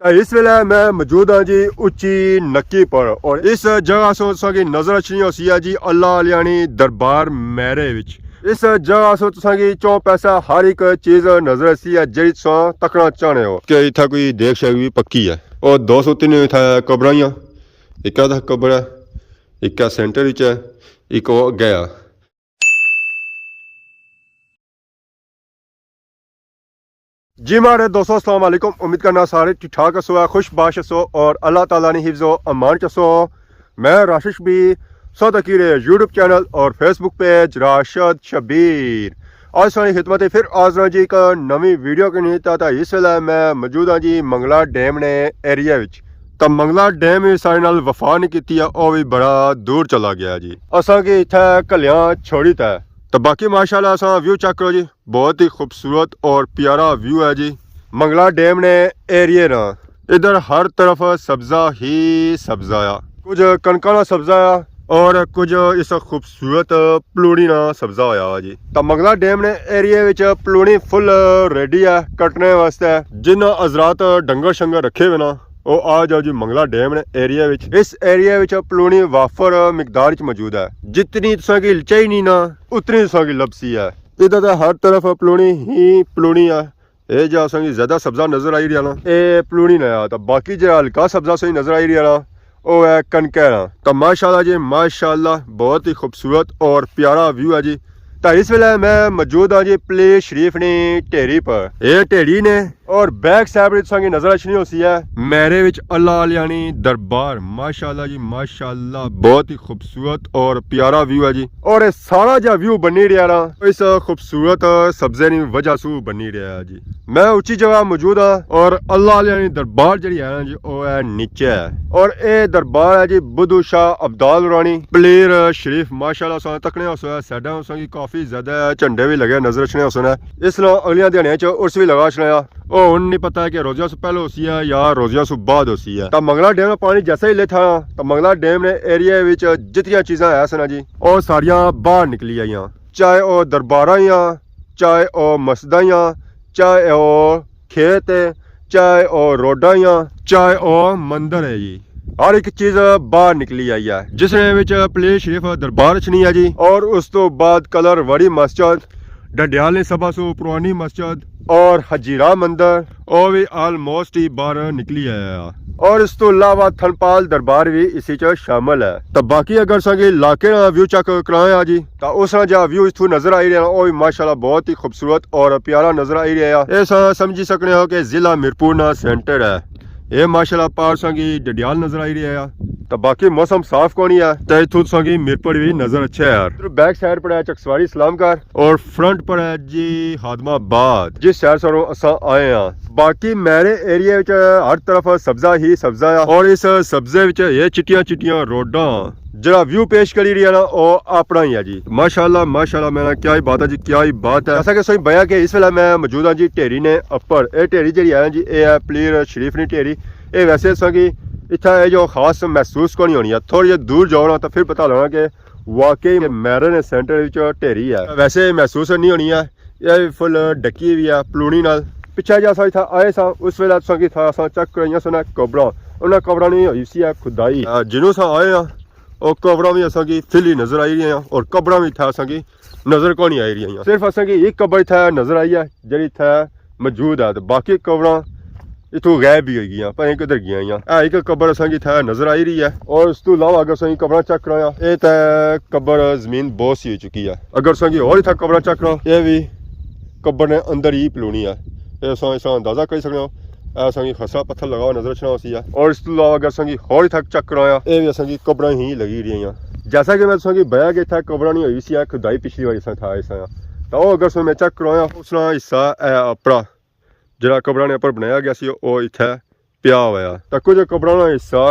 इस वेले मैं मौजूद हाँ जी उच्ची नक्की पर और इस जगह सो तुसांगी नजर अच्छी होसी है जी अल्लाह अलियानी दरबार मैरे विच। इस जगह सो तुसांगी चौं पैसा हर एक चीज नजर अच्छी है जेड़ी तुसां तकना चाहने हो कि इत्थे कोई देख शेख भी पक्की है। और 203 इत्थे कबरां ही एक आधा कबर है, एक सेंटर विच है, एक वो गया। जी मारे दोस्तों अस्सलाम वालेकुम, उम्मीद करना सारे ठीक ठाक हसो है, खुश बाश हसो और अल्लाह ताला ने हिफ्ज़ो अमान चसो। मैं राशिश भी सौदकीर यूट्यूब चैनल और फेसबुक पेज राशिद शबीर आज सारी खिदमत फिर हाज़र जी एक नवी वीडियो के नहीं था। इस वेले मैं मौजूद हाँ जी मंगला डैम ने एरिया विच। तो मंगला डैम भी सारे नाल वफा नहीं की, वह भी बड़ा दूर चला गया जी। असा कि इत्थे कलियां छोड़ी है। तो बाकी माशाल्लाह असा व्यू चेक करो जी, बहुत ही खूबसूरत और प्यारा व्यू है जी मंगला डैम ने एरिया ना। इधर हर तरफ सब्जा ही सब्जा आ, कुछ कणका ना सब्जा आ और कुछ इस खूबसूरत पलूनी ना सब्जा होया जी। तो मंगला डैम ने एरिया विच पलूनी फुल रेडी है कटने वास्ते। जिन हजरात डंगर शंगर रखे हुए ना वो आ जाओ जी मंगला डैम ने एरिया विच। इस एरिया विच पलूनी वाफर मिकदार च मौजूद है, जितनी तुसांगी चाहिए ना उतनी तुसांगी लपसी है। इधर तो हर तरफ पलूनी ही पलूनी है। ये जो असांगी ज्यादा सब्जा नजर आई रहा ना ये पलूनी ना, तो बाकी जो हल्का सब्जा सही नजर आई रहा ना वो है कनका ना। तो माशाल्लाह जी माशाल्लाह बहुत ही खूबसूरत और प्यारा व्यू है जी। तो इस वेले मैं मौजूद हाँ जी प्ले शरीफ ने ढेरी पर। ये ढेरी ने और बैक साइड तुसांगी नजर अच्छी होसी है मेरे विच अल्लाह अलियानी दरबार। माशाल्लाह जी माशाल्लाह बहुत ही खूबसूरत और प्यारा व्यू है जी। और ये सारा जो व्यू बनी रहा ना इस खूबसूरत सब्जे की वजह से बनी रहा है जी। मैं ऊंची जगह मौजूद हाँ और अल्लाह अलियानी दरबार जी है ना जी वो है नीचे है। और ये दरबार है जी बुद्धू शाह अब्दाल रानी प्लेर शरीफ। माशाल्लाह तकने हो साइडा काफी ज्यादा झंडे भी लगे नजर अच्छे होना। इसलिए अगलियां दिहाड़ियां च उर्स भी लगा छड़ाया। ਉਹ ਹੁਣ नहीं पता है कि रोजिया से पहले होसी है या रोजिया से बाद होसी है। तो मंगला डैम में पानी जैसे ही लेता तो मंगला डैम ने एरिया विच जितनी चीज़ां है सन जी और सारियां बाहर निकली आईयां, चाहे वह दरबारां ही चाहे वह मस्जिदां ही चाहे वह खेत है चाहे वह रोडां ही चाहे वह मंदिर है जी। हर एक चीज बाहर निकली आई है जिसने विच प्ले शरीफ दरबार च नहीं है जी। और उस तो बाद कलर वड़ी मस्जिद डडियाल सभा सो पुरानी मस्जिद और हजीरा मंदिर और भी ऑलमोस्ट ही बाहर निकली आया। और इस तो अलावा थनपाल दरबार भी इसी च शामिल है। तो बाकी अगर संगे इलाके का व्यू चेक कराया जी तो उस जो व्यू इथों नजर आई रहा वो भी माशाल्लाह बहुत ही खूबसूरत और प्यारा नजर आई रहा है। ये समझी सकने हो कि जिला मीरपुर ना सेंटर है। ये माशाल्लाह पार संगी डडियाल नजर आई रहा है। तो बाकी मौसम साफ कोनी है तो इथों संगी मीरपुर भी नजर अच्छा है यार। बैक साइड पर है चकसवाड़ी इस्लामकार और फ्रंट पर है जी हादमाबाद जिस शहर से असा आए हैं। बाकी मेरे एरिया विच हर तरफ सब्जा ही सब्जा है और इस सब्जे विच ये चिट्टियां चिट्टियां रोडां जरा व्यू पेश करी रही है ना वो अपना ही है जी। माशाल्लाह माशाल्लाह मेरा क्या ही बात है जी, क्या ही बात है। ऐसा कि सही बया कि इस वेले मैं मौजूद हाँ जी ढेरी ने अपर। ये ढेरी जी है जी ये है प्लेर शरीफ ने ढेरी। ये वैसे संगी इतना जो खास महसूस को नहीं होनी है, थोड़ी जी दूर जाओ ना तो फिर पता लगना कि वाकई मेरे ने सेंटर ढेरी है। वैसे महसूस नहीं होनी है, यह फुल डकी भी है पलूनी नाल। पिछा जो असा इतना आए सा उस वेले संगी था असा चेक कराइया सन कबरां, उन्हें कबरां नहीं हुई सी खुदाई जिन्हों सा आए हैं और कबरां भी असा की फिली नजर आई रही हैं और कबरां भी इतना असा की नजर को नहीं आई रही। सिर्फ असा की एक कबर इतना नजर आई है जी इतना मौजूद है। तो बाकी कबरां इतों गायब भी हो गई पर किधर गई एक कबर असा की इतना नजर आई रही है। और उस तो अलावा अगर सही कबरां चेक कराया ये तो कबर जमीन बहुत सी हो चुकी है। अगर संगी और इतना कबरां चेक करा ये भी कबर ने अंदर ही पलूनी है। इसा अंदाजा कर सकते हो संगी खसरा पत्थर लगा हुआ नजर अच्छा सी है। और इस तो अलावा अगर संगी होर तक चेक कराया ये भी असंगी कबरां ही लगी रही हैं। जैसा कि मैं संगी बया कि इतना कबरां नहीं हुई सी खुदाई पिछली बार था ऐसा। तो अगर सो मैं चेक कराया उसका हिस्सा है अपना जरा कबरां ने उपर बनाया गया सी वो इत्थे पिया होया। तो कुछ कबरां का हिस्सा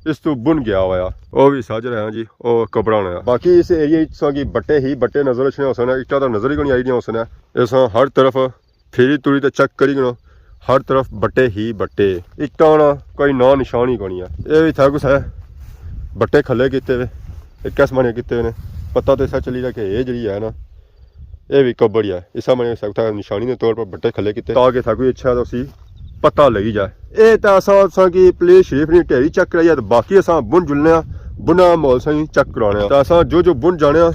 इस तो बुन गया होया वो भी सज रहा जी वो कबरां ने। बाकी इस एरिया संगी बट्टे ही बट्टे नजर अच्छे हो सकने, इट्टा तो नजर ही कोई आई नहीं हो सकने। इस हर तरफ फिरी तुरी तो चेक करी गो हर तरफ बट्टे ही बट्टे, इट्टा ना कोई ना निशान ही कोनी है। ये भी था कुछ है बट्टे खले किते हुए एक माने किते हुए ने पता तो ऐसा चली रहा कि ये जी है ना ये भी कबड़ है। इस मैंने सकता निशानी के तौर पर बट्टे खले किते ताकि था कोई अच्छा तो सी पता लगी जाए। ये तो असा कि प्ले शरीफ ने ढेरी चेक कराई है, तो बाकी असा बुन जुलने बुना मॉल से चेक कराने तो असा जो बुन जाने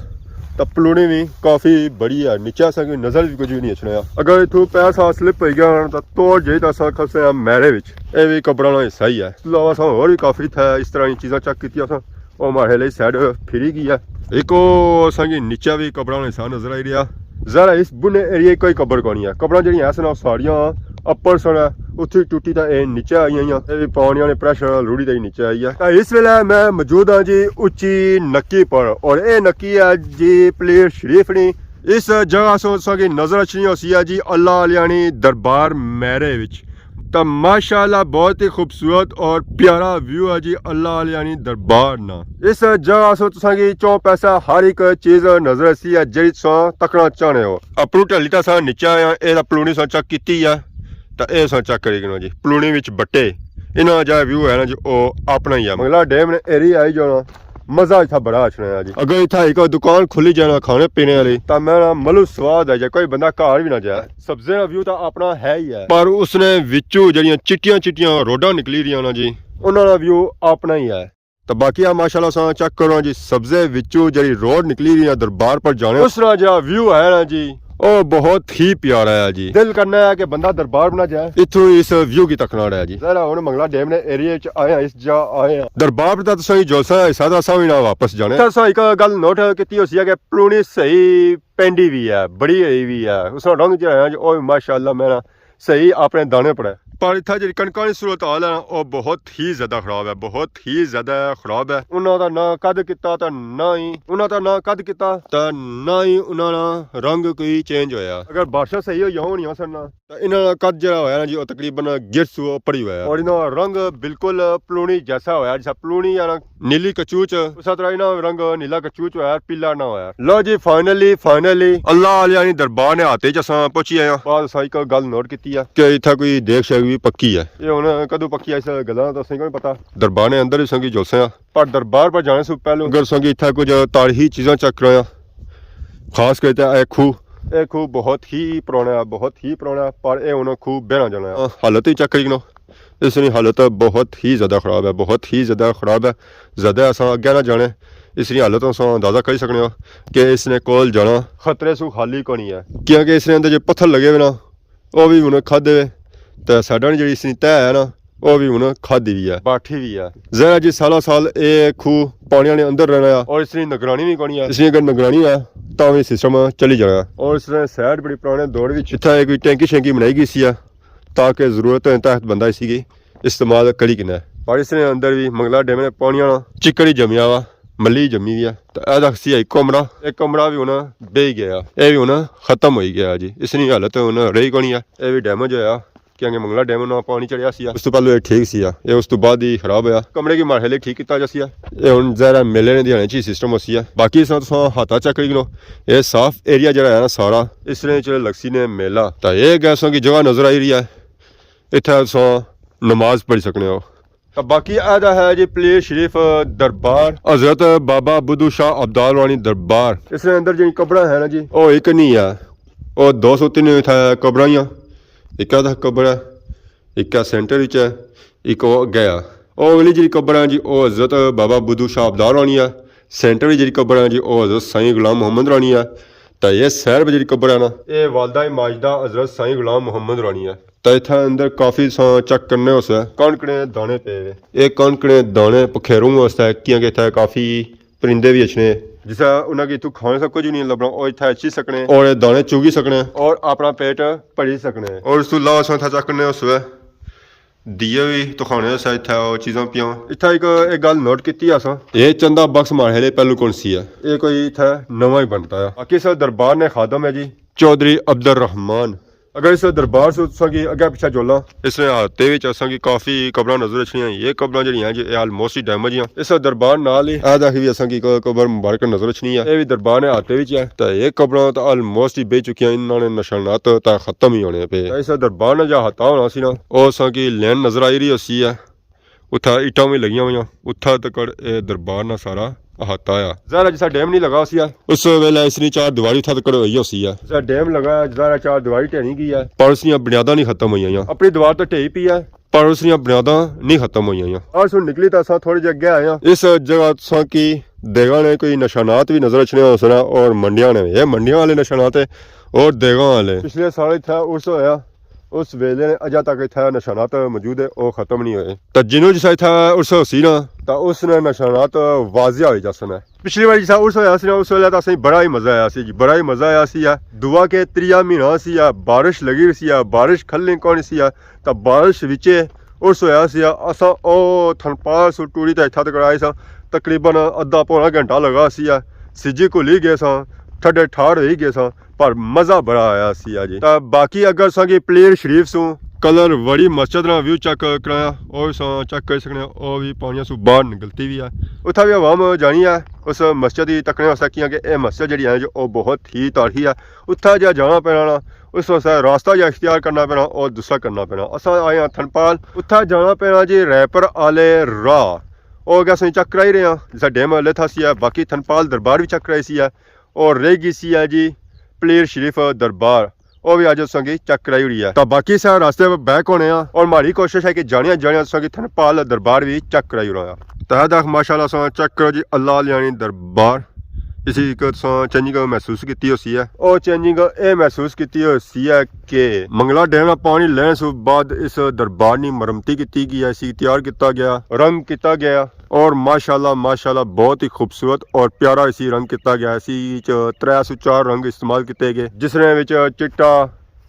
तो पलूनी भी काफ़ी बड़ी है, नीचे असा की नज़र भी कुछ भी नहीं अच्छना। अगर इतों पैसा स्लिप हो गया तो तोड़ जाए तो असा खसे मैरे विच ये भी कपड़ा का हिस्सा ही है। इस अलावा असा होर भी काफ़ी था इस तरह की चीज़ां चेक की और हमारे लिए साइड फिरी गई है। एक असा की नीचा भी कपड़ा का हिस्सा नजर आई रहा। ज़रा इस बुने एरिए कोई कबर को नहीं है, कपड़ा जड़ियां ऐसे सारियां अपर सन उत्थे टूटी तो ये नीचे आई हैं, पानी वाले प्रैशर रूढ़ी तो नीचे आई है। इस वेले मैं मौजूद हाँ जी उच्ची नक्की पर, और ये नक्की है जी प्लेट शरीफ नी। इस जगह से की नजर अच्छी होती है जी अल्लाह अलियानी दरबार मैरे विच। तो माशाल्लाह बहुत ही खूबसूरत और प्यारा व्यू है जी अल्लाह अलियानी दरबार ना। इस जगह से तुसांगी चौ पैसा हर एक चीज नजर आती है जी तकना चाहने हो। अपनी ढली तो सा नीचे आया ये पलूनी सा चेक की है तो यह सा चेक करी जी पलूनी विच बट्टे इन्ना जो व्यू है ना जी वो अपना ही है। मंगला डैम ने एरिया आई जाना मजा इतना बड़ा अच्छा है जी। अगर इतना एक दुकान खुली जाना खाने पीने वाली तो मैं मलू स्वाद है, कोई बंदा घर भी ना जाए। सब्जी का व्यू तो अपना है ही है, पर उसने विचू जड़ियां चिट्टियां चिट्टियां रोडा निकली रही ना जी उन्होंने व्यू अपना ही है। तो बाकी आप माशाल्लाह सा चेक करो जी सब्जे विचू जड़ी रोड निकली रही है दरबार पर जाने उस तरह जो व्यू है ना जी ओ बहुत ही प्यारा है जी। दिल करना है कि बंदा दरबार बना जाए इथों इस व्यू की तकना है जी। जरा हुन मंगला डैम ने एरिया च आए इस जगह आए दरबार पर तो सही जोसा हिस्सा दा सा ना वापस जाने तो एक गल नोट की होसी है कि पलूनी सही पेंडी भी है, बड़ी रही भी है, उसका रंग जो है ओ माशाल्लाह मेरा सही अपने दाने पड़े। पर इतना जी कणकां दी सूरत हाल है वो बहुत ही ज्यादा खराब है, बहुत ही ज्यादा खराब है। उन्होंने ना कद किता तो ना ही उन्होंने ना कद किता तो ना ही उन्होंने रंग कोई चेंज होया। अगर बारिशां सही होई सन तो इन्होंने कद जो होया ना जी तकरीबन गिरसू ऊपर ही होया और इन्होंने रंग बिल्कुल पलूनी जैसा होया जैसा पलूनी या नीली कचूच उस तरह इन्होंने रंग नीला कचूच होया पीला ना होया। लो जी फाइनली अल्लाह अलियानी दरबार ने हाथे च असां पहुंची आए। बाद असां एक गल नोट की है कि इत्थे कोई देख शेख भी पक्की है, ये हुण कदों पक्की है इस गल्लां दा असें कोई पता। दरबार ने अंदर ही संगी जोसे पर दरबार पर जाने से पहले अगर संगी इत्थे कुछ तारीखी चीज़ां चेक कराया खास करके ये खूह बहुत ही पुराना है, बहुत ही पुराना है, पर ये हुण खूह बहना जाना है। हालत ही चेक करी इसकी हालत बहुत ही ज़्यादा खराब है, बहुत ही ज़्यादा खराब है। ज़्यादा असां अग्गे ना जाने इसकी हालत असां अंदाजा करी सकने हो कि इसने कोल जाना खतरे सू खाली को नहीं है, क्योंकि इसने अंदर जो पत्थर लगे हुए ना वो भी हुण खादे तो साडा जी इसकी तय है ना वो भी हुण खादी भी है बाठी भी है। जरा जी साल ये खूह पानी ने अंदर रहना है और इसकी निगरानी भी करनी है। इसकी अगर निगरानी है तो भी सिस्टम चली जाना। और इसने साइड बड़ी पुराने दौर भी इतना कोई टैंकी शैंकी बनाई गई सी ताकि जरूरत तहत बंदा इसकी इस्तेमाल करी किना। पर इसने अंदर भी मंगला डैम ने पानी चिकड़ी जमिया वा मली जमी हुई है तो यह सी एक कमरा भी हुण बह गया, यह भी हुण खत्म हो गया जी। इसकी हालत हुण रही कोनी है, यह भी डैमेज होया क्योंकि मंगला डैम ना पानी चढ़िया सी उस तो पहले ये ठीक सी ये उस तो बाद ही खराब होया। कमरे की मारहले ठीक किया जासी ये हुण जरा मेले ने दिहाने ची सिस्टम होसी है। बाकी इस हाथा चेक करी लो ये साफ एरिया जरा है ना सारा इसने चले लगसी ने मेला तो ये गैसों की जगह नजर आई रही है, इतना नमाज पढ़ी सकने हो। तो बाकी आदा है जी प्लेट शरीफ दरबार हजरत बाबा बुद्धू शाह अब्दाल वाली दरबार। इसके अंदर जी कब्र है ना जी वो एक नहीं है, वो 203 कब्र ही एक कब्र है, एक सेंटर है, एक वो गया वो अगली जी कब्र है जी वो हजरत बाबा बुद्धू शाह अब्दाल वाली है। सेंटर जी कब्र है जी वो हजरत साईं गुलाम मोहम्मद रानी है। तो ये शहर में जी कब्र है ना ये वालदा माजदा हजरत साईं गुलाम मोहम्मद रानी है। तो इतना अंदर काफ़ी चेक करने वास्ते कणकने दाने पे ये कणकने दाने पखेरू वास्ते क्योंकि इतना काफ़ी परिंदे भी अच्छे जिससे उन्हें इतों खाने से कुछ नहीं लभना और इतना अच्छी सकने और दाने चुगी सकने और अपना पेट भरी सकने। और उस अलावा अस इतना चेक करने वास्ते दिए भी तो खाने वास्ते इतना चीज़ां पियां। इतना एक गल नोट की अस ये चंदा बख्श मारहले पहलू कौन सी है ये कोई इतना नवा ही बनता है। बाकी सर दरबार ने खादम है जी चौधरी अब्दुल रहमान। अगर इस दरबार से अगे पिछा जोला इसने हाथे भी असा की काफ़ी कब्र नजर अच्छी ये कब्र जड़ियाँ जी आलमोस्ट ही डैमेज ही इस दरबार नाल ही आदा भी असा की कब्र मुबारक नजर अच्छी है। ये भी दरबार ने हाथे भी है तो ये कब्र तो आलमोस्ट ही बह चुकी इन्होंने निशानात तो खत्म ही होने पे। इस दरबार ने जो हाथा होना सी ना वो असा की लैन नजर आई रही उसी है उथा ईटा भी लगिया हुई उथा तक दरबार ना सारा अहाता आ ज़रा जिसा डैम नहीं लगा सी उस वेले इसनी चार दिवारी था तक होई होसी है जिसा डैम लगा ज़रा चार दिवारी ढहनी गई है पर उसनियां बुनियादां नहीं खत्म हुई अपनी दीवार तो ढही पई है पर उसनियां बुनियादां नहीं खत्म हुई आज हुण निकली तो असां थोड़ी जगह आए हैं इस जगह तुसां की देगा ने कोई निशानात भी नजर अचने होसना और मंडियां ने ये मंडियां वाले निशानात है और देगा वाले पिछले साल इत्थे उर्स होया उस वेले अजा तक इत्थे निशानात मौजूद है वो खत्म नहीं हुए तो जिन्हों जिसा इत्थे उर्स होसी ना तो उसने निशानात वाजिया हो जासन है पिछली बार जिसा उर्स होया सी उस वेले तो असें बड़ा ही मजा आया सी जी बड़ा ही मजा आया सी दुआ के त्रिया महीना सी बारिश लगी सी बारिश खल्ली कौन सी तो बारिश विचे उर्स होया सी असां ओ थनपाल सु टूरी तो इत्थे तक आए सा तकरीबन अद्धा पौना घंटा लगा सी सिजी घुली गए सा ठंडे ठाड़ हो गए सा पर मजा बड़ा आया सी जी तो बाकी अगर सागी प्लेयर शरीफ सू कलर बड़ी मस्जिद ना व्यू चेक कराया और चेक कर सकने और भी पानिया सू बाहर निकलती भी है उत्थे भी आवाम जानी है उस मस्जिद की तकने वास्ते कि यह मस्जिद जी है जो बहुत ही तारीखी है उत्थे जो जाना पैना उस वास्ते रास्ता जो इख्तियार करना पैना और दूसरा करना पैना अस आए हैं थनपाल उत्थे जाना पैना जी रैपर आले राह और अगर असं चेक कराई रहे हैं जिसा डैम वाले था सी बाकी थनपाल दरबार भी चेक कराई सी और रह गई सी जी प्लेयर शरीफ दरबार वो भी अज असं चेक कराई हुई है तो बाकी सा रास्ते पर बैक होने और हमारी कोशिश है कि जानिया जानिया थनपाल दरबार भी चेक कराई रहा तो माशाल्लाह चेक करो जी अल्लाह लियानी दरबार इसी चेंजिंग महसूस की होसी है और चेंजिंग ये महसूस की होसी है कि मंगला डैम पानी लेने से बाद इस दरबार की मरम्मती की गई है इसी तैयार किया गया रंग किया गया और माशाल्लाह माशाल्लाह बहुत ही खूबसूरत और प्यारा इसी रंग किया गया इसी 3 से 4 रंग इस्तेमाल किए गए जिसने चिट्टा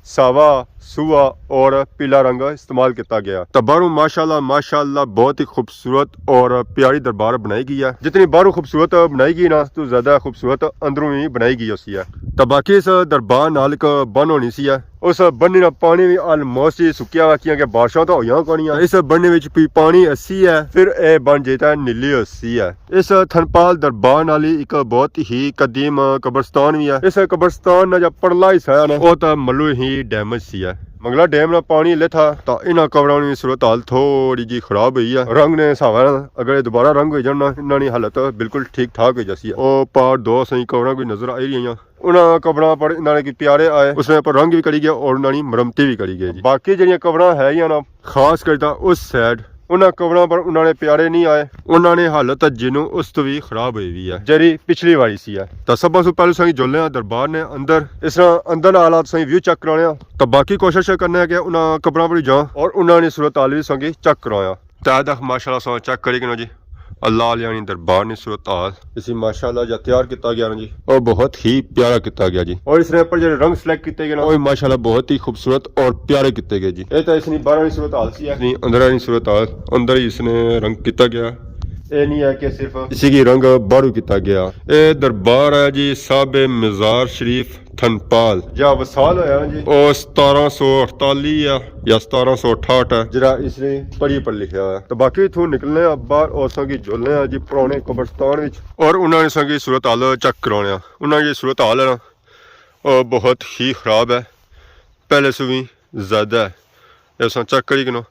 सावा सूआ और पीला रंग इस्तेमाल किया गया तो बाहरों माशाल्लाह माशाल्लाह बहुत ही खूबसूरत और प्यारी दरबार बनाई गई है जितनी बाहरों खूबसूरत बनाई गई ना तो ज्यादा खूबसूरत अंदरों ही बनाई गई उसी है तो बाकी इस दरबार नाल एक बन होनी सी है उस बन्ने ना पानी भी ऑलमोस्ट ही सुक्या वाकिया के बारिशां तो होइयां कोनियां इस बन्ने विच भी पानी अस्सी है फिर ए बन जेता नीली अस्सी है इस थनपाल दरबार नाल एक बहुत ही कदीम कब्रिस्तान भी है इस कब्रिस्तान ना जब पड़ला हिस्सा है ना वो तो मल्लू ही डैमेज सी है मंगला डैम ना पानी ले था तो इन्होंने कवरों की सूरत हाल थोड़ी जी खराब हुई है रंग ने हिसाब अगर दोबारा रंग हो जाना इन्होंने हालत बिल्कुल ठीक ठाक हो जैसी है पार 2 सही कवरां कोई नजर आई रही उन्होंने कबरां पर इन्होंने की प्यारे आए उसमें पर रंग भी करी गया और उन्होंने मरम्मती भी करी गई बाकी जी कबरां है ही ना खास करता उस साइड उन्होंने कबरों पर उन्होंने प्यारे नहीं आए उन्होंने हालत जिन्हों उस तो भी खराब हुई भी है जरी पिछली वारी सी है तो सब से पहले सही जुलने दरबार ने अंदर इस तरह अंदर हालात सही व्यू चेक कराने तो बाकी कोशिश करने कि उन्होंने कबरों पर जाओ और उन्होंने सूरत हाल भी संगी चेक करवाया तक माशाल्लाह चेक करी गए जी अल्लाह लियानी दरबार ने सूरत हाल इसी माशाल्लाह जो तैयार किया गया जी और बहुत ही प्यारा किया गया जी और इसने पर जो रंग सिलेक्ट किए गए ना माशाल्लाह बहुत ही खूबसूरत और प्यारे किए गए जी ये तो इसने बाहर सूरत हाल सी है अंदर सूरत हाल अंदर ही इसने रंग किया गया ये नहीं है कि सिर्फ इसी की रंग बारू किया गया ये दरबार है जी साहब मजार शरीफ थनपाल या वसाल होया जी और 1748 या 1768 है जरा इसने पढ़ी पर लिखा है तो बाकी इथों निकलने बाहर और संगी जुलने जी पुराने कब्रिस्तान विच और उन्होंने संगी सूरत हाल चेक करवाने उन्होंने सूरत हाल है ना और बहुत ही खराब है पहले से भी ज्यादा है ऐसा चेक करी कि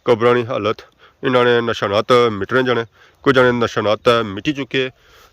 कब्रां की हालत इन्होंने निशानात मिटने जाने कुछ जाने निशानात मिटी चुके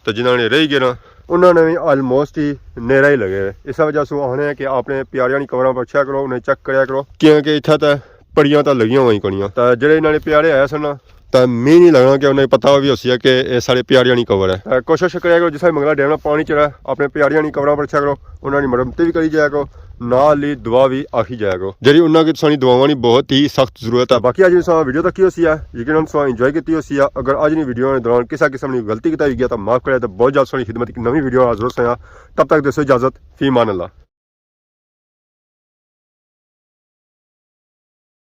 तो जिन्होंने रह गए ना उन्होंने भी ऑलमोस्ट ही नेरा ही लगे इस वजह से आने कि आपने प्यारियां कवरां पर अच्छा करो उन्हें चेक कराया करो क्योंकि इतना तो पड़ियां तो लगियां हुई कोनियां तो जेडे इन्होंने प्यारे आए सन तो मैं नहीं लगना कि उन्हें पता भी होसी है कि ये सारे प्यारियां नहीं कवर है कोशिश कराया करो जिस मंगला डैम पानी चढ़ा अपने प्यारियां नहीं कवरां पर अच्छा करो उन्होंने मरम्मती भी करी जाया करो नाल ही दुआ भी आखी जाया करो जी उन्होंने सारी दुआवां की बहुत ही सख्त जरूरत है बाकी अज वीडियो तक होसी है यकीनन इंजॉय की होसी है अगर अज की वीडियो के दौरान किसी किस्म की गलती की गया तो माफ करे तो बहुत जल्द सारी खिदमत की नवी वीडियो हाजिर हो तब तक दसो इजाजत फी मान अल्लाह।